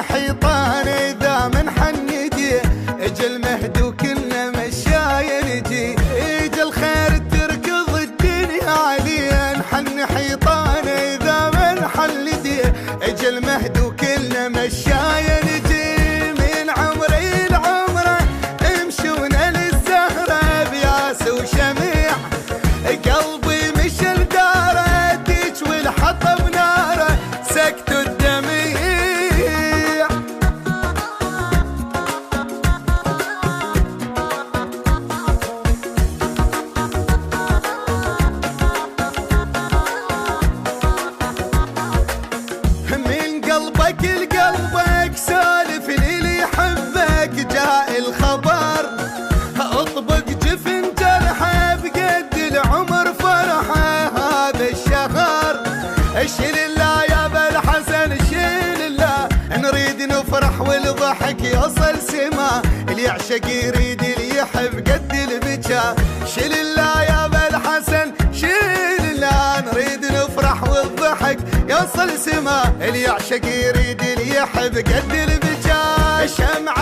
حيطان إذا من حندي اجل مهد وكلنا مشاي نجي. اجل الخير تركض الدنيا عليه نحن حيطان إذا من حندي اجل مهد وكلنا مشاي نجي. من عمري لعمره امشونا للزهره بياس وشميع قلبي مش لداره تجوي الحطب ناره سكت الدميع. قلبك لقلبك سالف للي يحبك جاء الخبر اطبق جفن جرحه بقد العمر فرحه هذا الشهر. شيل الله يا ابا الحسن شيل الله نريد نفرح والضحك يوصل سما اللي يعشق يريد اللي يحب قد البكا. شيل الله يا ابا الحسن شيل الله نريد نفرح والضحك يوصل سما اللي يعشق يريد اللي يحب قد البكا. شمعة